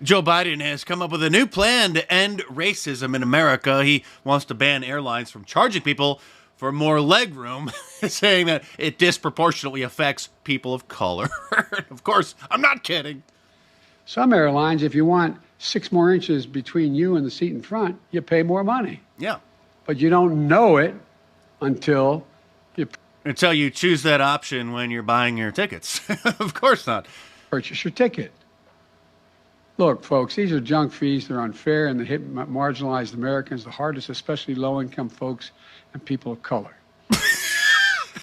Joe Biden has come up with a new plan to end racism in America. He wants to ban airlines from charging people for more legroom, saying that it disproportionately affects people of color. Of course, I'm not kidding. Some airlines, if you want 6 more inches between you and the seat in front, you pay more money. Yeah. But you don't know it until you choose that option when you're buying your tickets. Of course not. Purchase your ticket. Look, folks, these are junk fees. They're unfair and they hit marginalized Americans the hardest, especially low-income folks and people of color.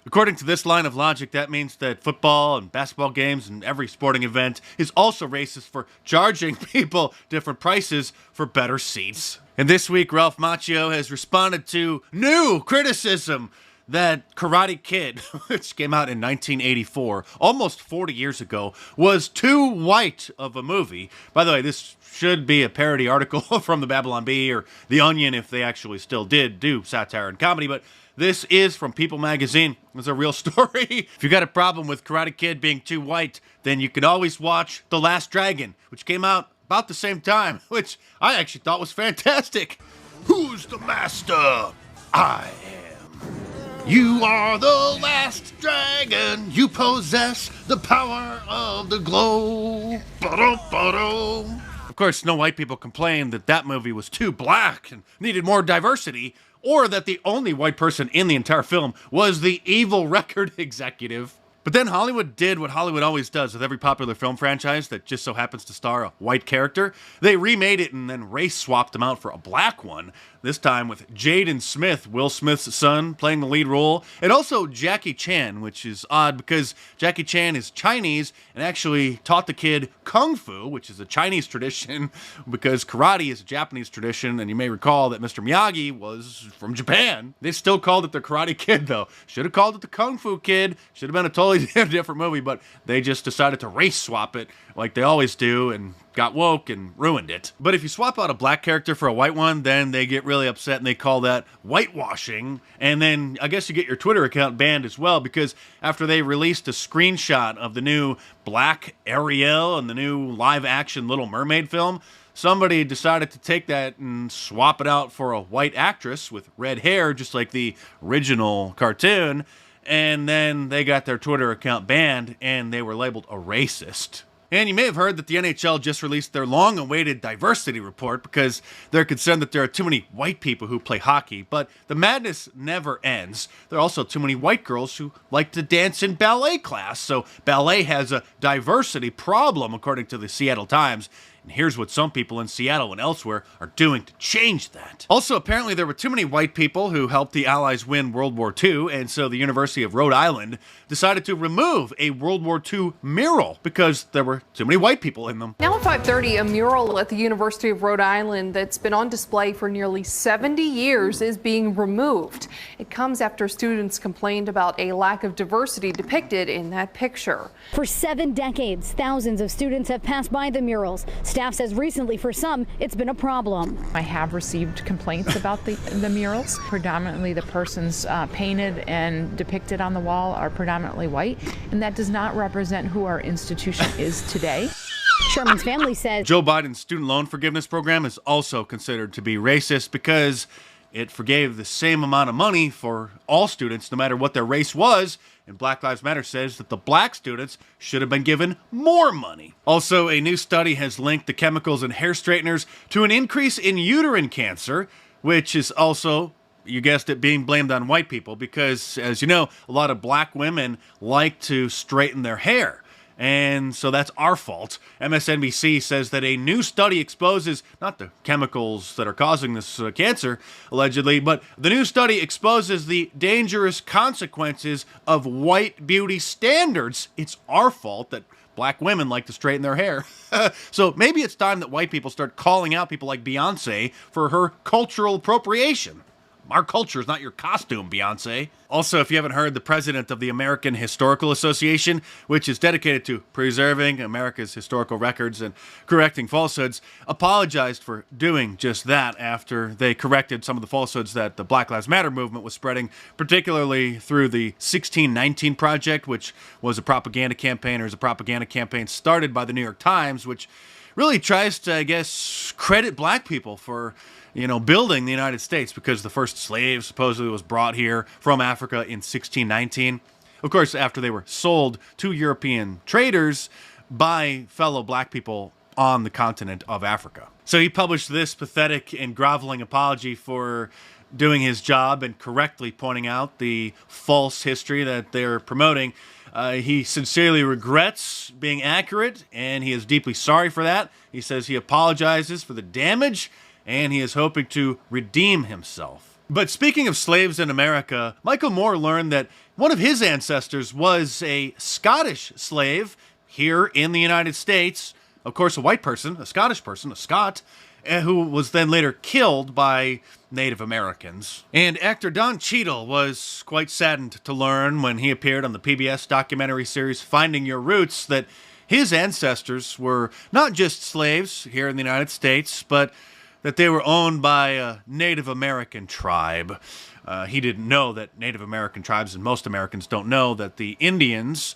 According to this line of logic, that means that football and basketball games and every sporting event is also racist for charging people different prices for better seats. And this week, Ralph Macchio has responded to new criticism that Karate Kid, which came out in 1984, almost 40 years ago, was too white of a movie. By the way, this should be a parody article from the Babylon Bee or The Onion if they actually still did do satire and comedy, but this is from People magazine. It's a real story. If you got a problem with Karate Kid being too white, then you can always watch The Last Dragon, which came out about the same time, which I actually thought was fantastic. Who's the master? I am. You are the last dragon. You possess the power of the globe. Ba-dum. Of course, no white people complained that that movie was too black and needed more diversity, or that the only white person in the entire film was the evil record executive. But then Hollywood did what Hollywood always does with every popular film franchise that just so happens to star a white character. They remade it and then race swapped them out for a black one, this time with Jaden Smith, Will Smith's son, playing the lead role, and also Jackie Chan, which is odd because Jackie Chan is Chinese and actually taught the kid Kung Fu, which is a Chinese tradition, because karate is a Japanese tradition, and you may recall that Mr. Miyagi was from Japan. They still called it the Karate Kid, though. Should have called it the Kung Fu Kid. Should have been a totally different movie, but they just decided to race swap it like they always do and got woke and ruined it. But if you swap out a black character for a white one, then they get really upset and they call that whitewashing. And then I guess you get your Twitter account banned as well, because after they released a screenshot of the new Black Ariel and the new live action Little Mermaid film, somebody decided to take that and swap it out for a white actress with red hair, just like the original cartoon. And then they got their Twitter account banned and they were labeled a racist. And you may have heard that the NHL just released their long-awaited diversity report because they're concerned that there are too many white people who play hockey. But the madness never ends. There are also too many white girls who like to dance in ballet class. So ballet has a diversity problem, according to the Seattle Times. And here's what some people in Seattle and elsewhere are doing to change that. Also, apparently there were too many white people who helped the Allies win World War II, and so the University of Rhode Island decided to remove a World War II mural because there were too many white people in them. Now at 5:30, a mural at the University of Rhode Island that's been on display for nearly 70 years is being removed. It comes after students complained about a lack of diversity depicted in that picture. For 7 decades, thousands of students have passed by the murals. Staff says recently for some, it's been a problem. I have received complaints about the murals. Predominantly the persons painted and depicted on the wall are predominantly white, and that does not represent who our institution is today. Sherman's family says Joe Biden's student loan forgiveness program is also considered to be racist because it forgave the same amount of money for all students, no matter what their race was. And Black Lives Matter says that the black students should have been given more money. Also, a new study has linked the chemicals in hair straighteners to an increase in uterine cancer, which is also, you guessed it, being blamed on white people because, as you know, a lot of black women like to straighten their hair. And so that's our fault. MSNBC says that a new study exposes, not the chemicals that are causing this cancer, allegedly, but the new study exposes the dangerous consequences of white beauty standards. It's our fault that black women like to straighten their hair. So maybe it's time that white people start calling out people like Beyonce for her cultural appropriation. Our culture is not your costume, Beyonce. Also, if you haven't heard, the president of the American Historical Association, which is dedicated to preserving America's historical records and correcting falsehoods, apologized for doing just that after they corrected some of the falsehoods that the Black Lives Matter movement was spreading, particularly through the 1619 Project, which was a propaganda campaign started by the New York Times, which really tries to, I guess, credit black people for, building the United States, because the first slave supposedly was brought here from Africa in 1619. Of course, after they were sold to European traders by fellow black people on the continent of Africa. So he published this pathetic and groveling apology for doing his job and correctly pointing out the false history that they're promoting. He sincerely regrets being accurate, and he is deeply sorry for that. He says he apologizes for the damage, and he is hoping to redeem himself. But speaking of slaves in America, Michael Moore learned that one of his ancestors was a Scottish slave here in the United States. Of course, a white person, a Scottish person, a Scot, who was then later killed by Native Americans. And actor Don Cheadle was quite saddened to learn when he appeared on the PBS documentary series Finding Your Roots that his ancestors were not just slaves here in the United States, but that they were owned by a Native American tribe. He didn't know that Native American tribes, and most Americans don't know, that the Indians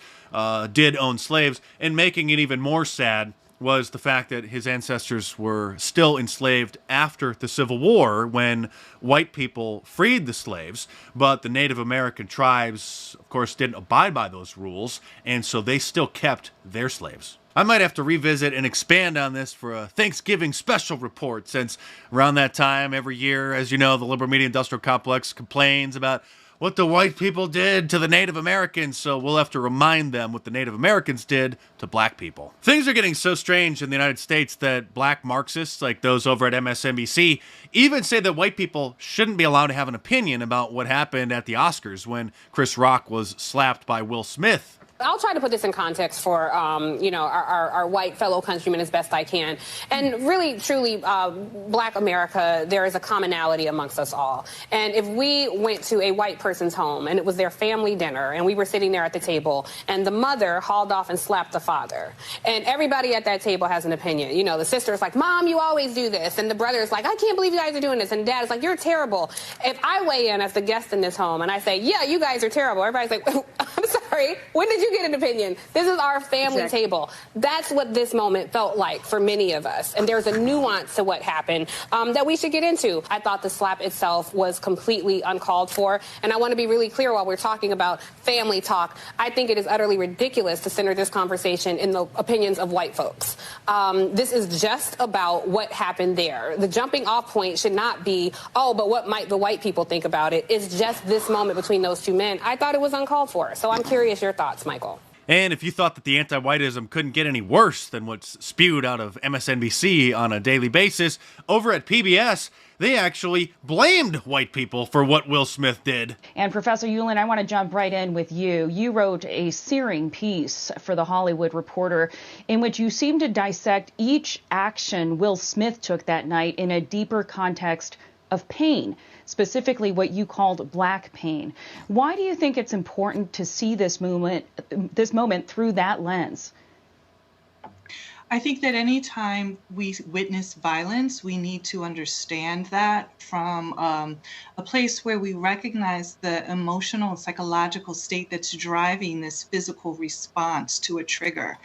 did own slaves. And making it even more sad was the fact that his ancestors were still enslaved after the Civil War, when white people freed the slaves, but the Native American tribes, of course, didn't abide by those rules, and so they still kept their slaves. I might have to revisit and expand on this for a Thanksgiving special report, since around that time every year, as you know, the liberal media industrial complex complains about what the white people did to the Native Americans, so we'll have to remind them what the Native Americans did to black people. Things are getting so strange in the United States that black Marxists, like those over at MSNBC, even say that white people shouldn't be allowed to have an opinion about what happened at the Oscars when Chris Rock was slapped by Will Smith. I'll try to put this in context for, our white fellow countrymen as best I can. And really, truly, Black America, there is a commonality amongst us all. And if we went to a white person's home and it was their family dinner and we were sitting there at the table and the mother hauled off and slapped the father, and everybody at that table has an opinion. You know, the sister's like, Mom, you always do this. And the brother's like, I can't believe you guys are doing this. And Dad's like, you're terrible. If I weigh in as the guest in this home and I say, yeah, you guys are terrible, everybody's like, I'm sorry, when did you get an opinion? This is our family table. That's what this moment felt like for many of us. And there's a nuance to what happened that we should get into. I thought the slap itself was completely uncalled for. And I want to be really clear while we're talking about family talk. I think it is utterly ridiculous to center this conversation in the opinions of white folks. This is just about what happened there. The jumping off point should not be, oh, but what might the white people think about it? It's just this moment between those two men. I thought it was uncalled for. So I'm curious your thoughts, Michael. And if you thought that the anti-whiteism couldn't get any worse than what's spewed out of MSNBC on a daily basis, over at PBS, they actually blamed white people for what Will Smith did. And Professor Yulin, I want to jump right in with you. You wrote a searing piece for The Hollywood Reporter in which you seem to dissect each action Will Smith took that night in a deeper context of pain, specifically what you called black pain. Why do you think it's important to see this moment through that lens? I think that anytime we witness violence, we need to understand that from a place where we recognize the emotional and psychological state that's driving this physical response to a trigger.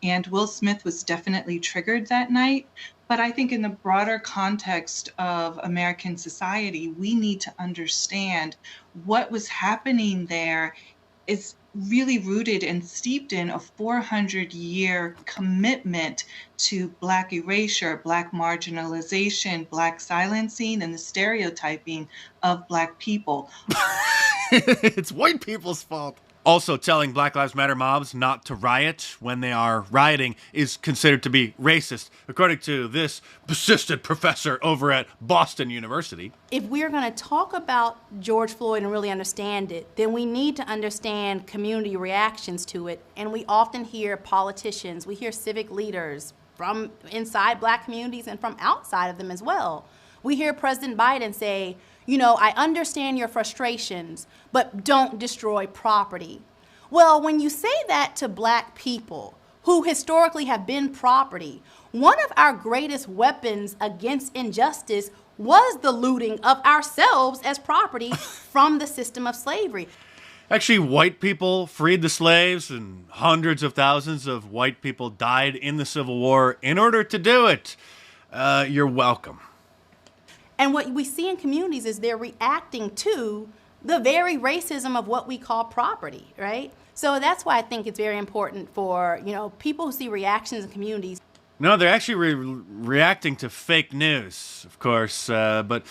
And Will Smith was definitely triggered that night. But I think in the broader context of American society, we need to understand what was happening there is really rooted and steeped in a 400-year commitment to Black erasure, Black marginalization, Black silencing, and the stereotyping of Black people. It's white people's fault. Also, telling Black Lives Matter mobs not to riot when they are rioting is considered to be racist, according to this persistent professor over at Boston University. If we're going to talk about George Floyd and really understand it, then we need to understand community reactions to it. And we often hear politicians, we hear civic leaders from inside Black communities and from outside of them as well. We hear President Biden say, you know, I understand your frustrations, but don't destroy property. Well, when you say that to Black people who historically have been property, one of our greatest weapons against injustice was the looting of ourselves as property from the system of slavery. Actually, white people freed the slaves, and hundreds of thousands of white people died in the Civil War in order to do it. You're welcome. And what we see in communities is they're reacting to the very racism of what we call property, right? So that's why I think it's very important for, people who see reactions in communities. No, they're actually reacting to fake news, of course, but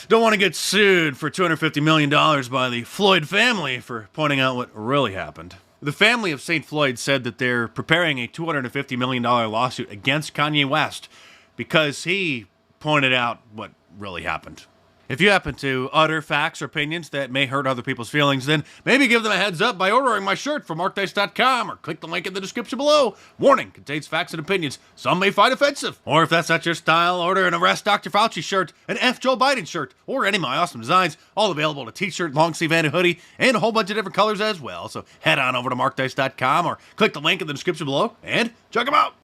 don't want to get sued for $250 million by the Floyd family for pointing out what really happened. The family of St. Floyd said that they're preparing a $250 million lawsuit against Kanye West because he pointed out what really happened. If you happen to utter facts or opinions that may hurt other people's feelings, then maybe give them a heads up by ordering my shirt from markdice.com or click the link in the description below. Warning, contains facts and opinions some may find offensive. Or if that's not your style, order an Arrest Dr. Fauci shirt, an F. Joe Biden shirt, or any of my awesome designs, all available in a t-shirt, long sleeve, and a hoodie, and a whole bunch of different colors as well. So head on over to markdice.com or click the link in the description below and check them out.